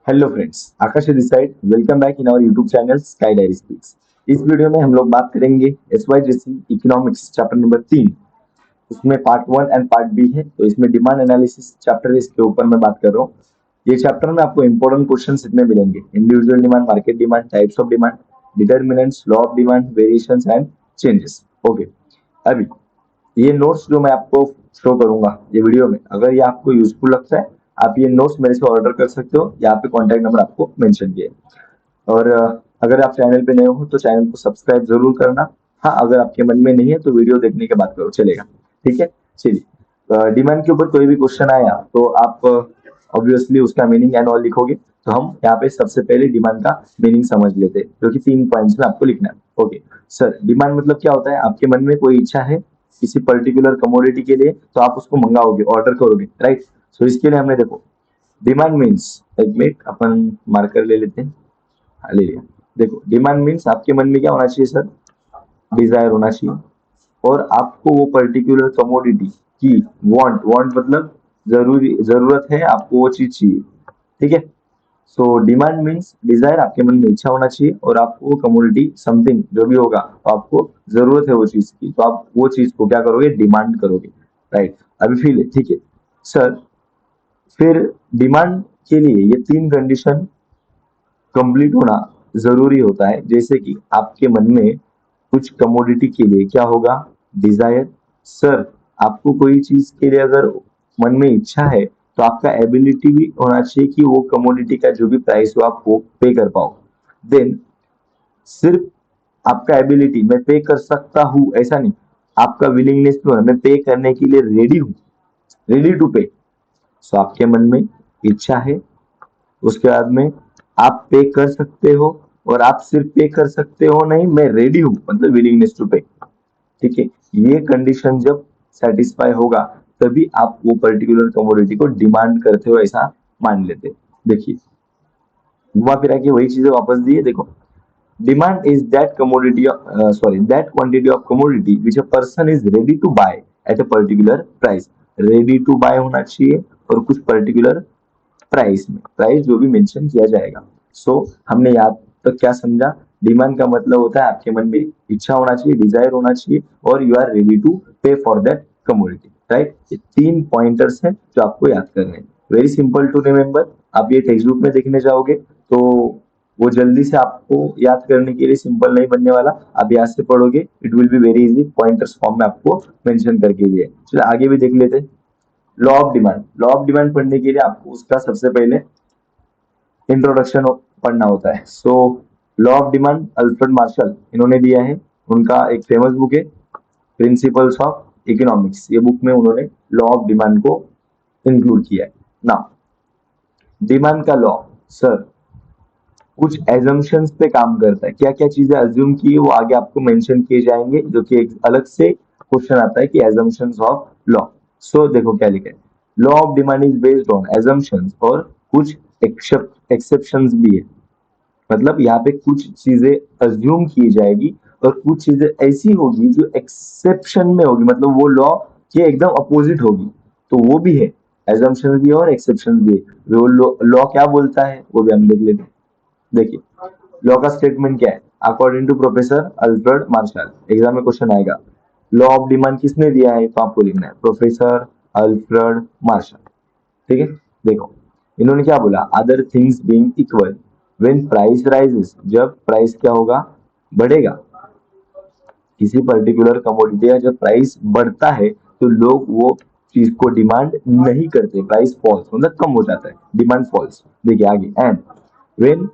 Hello friends, Akash this side. Welcome back in our YouTube channel sky diary speaks. इस video में हम लोग बात करेंगे एसवाईजीसी इकोनॉमिक्स चैप्टर नंबर 3। उसमें पार्ट 1 एंड पार्ट बी है, तो इसमें डिमांड एनालिसिस चैप्टर है, इसके ऊपर मैं बात कर रहा हूँ। ये चैप्टर में आपको इंपॉर्टेंट क्वेश्चंस इतने मिलेंगे: individual demand, market demand, types of demand, determinants, law of demand, variations and changes. Okay, अभी ये नोट्स जो मैं आपको शो करूंगा ये वीडियो में, अगर ये आपको यूजफुल लगता है, आप ये नोट्स मेरे से ऑर्डर कर सकते हो। यहाँ पे कॉन्टैक्ट नंबर आपको मेंशन किया है। और अगर आप चैनल पे नए हो तो चैनल को सब्सक्राइब जरूर करना। हाँ, अगर आपके मन में नहीं है तो वीडियो देखने के बाद करो, चलेगा। ठीक है, चलिए। डिमांड के ऊपर कोई भी क्वेश्चन आया तो आप ऑब्वियसली उसका मीनिंग एंड ऑल लिखोगे। तो हम यहाँ पे सबसे पहले डिमांड का मीनिंग समझ लेते हैं, जो कि 3 पॉइंट्स में आपको लिखना है। ओके सर, डिमांड मतलब क्या होता है? आपके मन में कोई इच्छा है किसी पर्टिकुलर कमोडिटी के लिए, तो आप उसको मंगाओगे, ऑर्डर करोगे, राइट। सो इसके लिए हमने देखो, डिमांड मीन्स, एक मिनट अपन मार्कर ले लेते हैं। हाँ, ले लिया। देखो, डिमांड मीन्स आपके मन में क्या होना चाहिए सर? डिजायर होना चाहिए। और आपको वो पर्टिकुलर कमोडिटी की वांट, वांट मतलब जरूरी, जरूरत है, आपको वो चीज चाहिए। ठीक है। सो डिमांड मीन्स डिजायर, आपके मन में इच्छा होना चाहिए, और आपको कमोडिटी समथिंग जो भी होगा तो आपको जरूरत है वो चीज की, तो आप वो चीज को क्या करोगे? डिमांड करोगे, राइट। अभी फील है, ठीक है सर। फिर डिमांड के लिए ये 3 कंडीशन कंप्लीट होना जरूरी होता है। जैसे कि आपके मन में कुछ कमोडिटी के लिए क्या होगा? डिजायर। सर, आपको कोई चीज के लिए अगर मन में इच्छा है तो आपका एबिलिटी भी होना चाहिए कि वो कमोडिटी का जो भी प्राइस हो आप वो पे कर पाओ। देन सिर्फ आपका एबिलिटी, मैं पे कर सकता हूँ ऐसा नहीं, आपका विलिंगनेस भी होना, मैं पे करने के लिए रेडी हूँ, रेडी टू पे। सो आपके मन में इच्छा है, उसके बाद में आप पे कर सकते हो, और आप सिर्फ पे कर सकते हो नहीं, मैं रेडी हूं, मतलब विलिंगनेस टू पे। ठीक है। ये कंडीशन जब सेटिस्फाई होगा तभी आप वो पर्टिकुलर कमोडिटी को डिमांड करते हो, ऐसा मान लेते। देखिए, घुमा फिरा के वही चीजें वापस दिए। देखो, demand is that commodity, sorry, that quantity of commodity which a person is ready to buy at a particular price. Ready to buy होना चाहिए, और कुछ पर्टिकुलर प्राइस में, प्राइस जो भी मेंशन किया जाएगा। सो हमने यहाँ तक क्या समझा? डिमांड का मतलब होता है आपके मन में इच्छा होना चाहिए, डिजायर होना चाहिए, और you are ready to pay for that commodity, right. ये 3 पॉइंटर्स हैं जो आपको याद करने हैं। Very simple to remember. आप ये टेक्स्ट बुक में देखने जाओगे तो वो जल्दी से आपको याद करने के लिए सिंपल नहीं बनने वाला। आप यहाँ से पढ़ोगे, it will be very easy, pointers form में आपको मेंशन करके दिए। चलो आगे भी देख लेते हैं। Law of demand, law of demand पढ़ने के लिए आपको उसका सबसे पहले इंट्रोडक्शन पढ़ना होता है। So law of demand Alfred Marshall इन्होंने दिया है। उनका एक फेमस बुक है, प्रिंसिपल्स ऑफ इकोनॉमिक्स। ये बुक में उन्होंने लॉ ऑफ डिमांड को इंक्लूड किया है ना। डिमांड का लॉ सर कुछ एजम्पशंस पे काम करता है। क्या क्या चीजें अज्यूम की है वो आगे आपको मेंशन किए जाएंगे, जो कि एक अलग से क्वेश्चन आता है कि एजम्पशंस ऑफ लॉ। सो देखो क्या लिखा है, law of demand is based on assumptions, और कुछ एक्सेप्शंस भी है। मतलब यहाँ पे कुछ चीजें अज्यूम की जाएगी, और कुछ चीजें ऐसी होगी जो एक्सेप्शन में होगी, मतलब वो लॉ के एकदम अपोजिट होगी। तो वो भी है, एजम्पशन भी है और एक्सेप्शन भी है। वो लॉ क्या बोलता है वो भी हम देख लेते हैं। देखिए, लॉ का स्टेटमेंट क्या है? According to professor Alfred Marshall. Exam में क्वेश्चन आएगा, लॉ ऑफ डिमांड किसने दिया है? तो आपको लिखना है प्रोफेसर अल्फ्रेड मार्शल। ठीक है। देखो, इन्होंने क्या बोला? Other things being equal, when price rises, जब प्राइस क्या होगा? बढ़ेगा। किसी पर्टिकुलर कमोडिटी का जब प्राइस बढ़ता है तो लोग वो चीज को डिमांड नहीं करते, प्राइस फॉल्स, मतलब कम हो जाता है, डिमांड फॉल्स। देखिए आगे, एंड व्हेन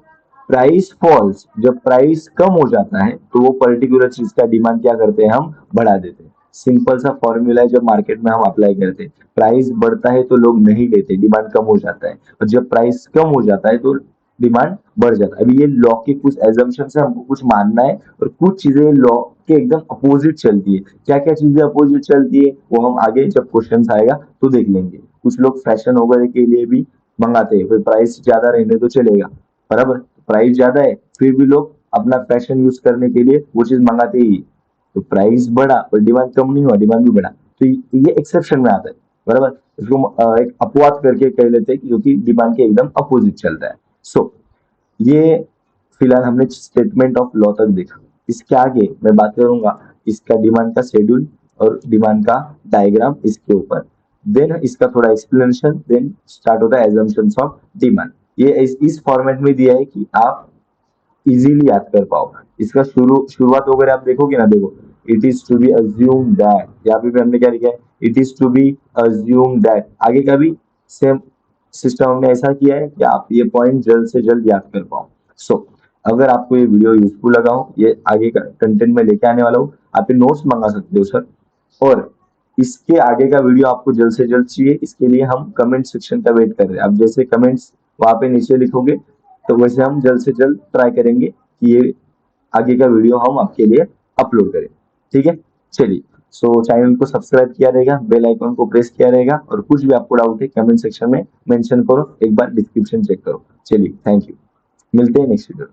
प्राइस फॉल्स, जब प्राइस कम हो जाता है तो वो पर्टिकुलर चीज का डिमांड क्या करते हैं? हम बढ़ा देते हैं। सिंपल सा फॉर्मूला है, जब मार्केट में हम अप्लाई करते हैं, प्राइस बढ़ता है तो लोग नहीं लेते, डिमांड कम हो जाता है, और जब प्राइस कम हो जाता है तो डिमांड बढ़ जाता है। अभी ये लॉ के कुछ एजम्पशन है, हमको कुछ मानना है, और कुछ चीजें लॉ के एकदम अपोजिट चलती है। क्या क्या चीजें अपोजिट चलती है वो हम आगे जब क्वेश्चन आएगा तो देख लेंगे। कुछ लोग फैशन वगैरह के लिए भी मंगाते हैं, प्राइस ज्यादा रहने तो चलेगा, बराबर। प्राइस ज्यादा है फिर भी लोग अपना फैशन यूज करने के लिए वो चीज मंगाते ही। तो प्राइस बढ़ा और डिमांड कम नहीं हुआ, डिमांड भी बढ़ा, तो ये एक्सेप्शन में आता है, बराबर। इसको एक अपवाद करके कह लेते हैं, क्योंकि डिमांड के एकदम अपोजिट चलता है। सो ये फिलहाल हमने स्टेटमेंट ऑफ लॉ तक देखा। इसके आगे मैं बात करूंगा इसका डिमांड का शेड्यूल और डिमांड का डायग्राम इसके ऊपर, देन इसका थोड़ा एक्सप्लेनेशन, देन स्टार्ट होता है एजम्पशंस ऑफ डिमांड। ये इस फॉर्मेट में दिया है कि आप इजीली याद कर पाओ। इसका शुरुआत वगैरह आप देखोगे ना, देखो it is to be assume that, यहाँ पे भी हमने क्या लिखा है, it is to be assume that. आगे का भी सेम सिस्टम हमने ऐसा किया है कि आप ये पॉइंट जल्द से जल्द याद कर पाओ। सो अगर आपको ये वीडियो यूजफुल लगा हो, ये आगे का कंटेंट में लेके आने वाला हूँ, आप ये नोट्स मंगा सकते हो सर। और इसके आगे का वीडियो आपको जल्द से जल्द चाहिए, इसके लिए हम कमेंट सेक्शन का वेट कर रहे हैं। आप जैसे कमेंट्स वहां पे नीचे लिखोगे तो वैसे हम जल्द से जल्द ट्राई करेंगे कि ये आगे का वीडियो हम आपके लिए अपलोड करें। ठीक है, चलिए। सो चैनल को सब्सक्राइब किया रहेगा, बेल आइकन को प्रेस किया रहेगा, और कुछ भी आपको डाउट है कमेंट सेक्शन में मेंशन करो, एक बार डिस्क्रिप्शन चेक करो। चलिए, थैंक यू, मिलते हैं नेक्स्ट वीडियो।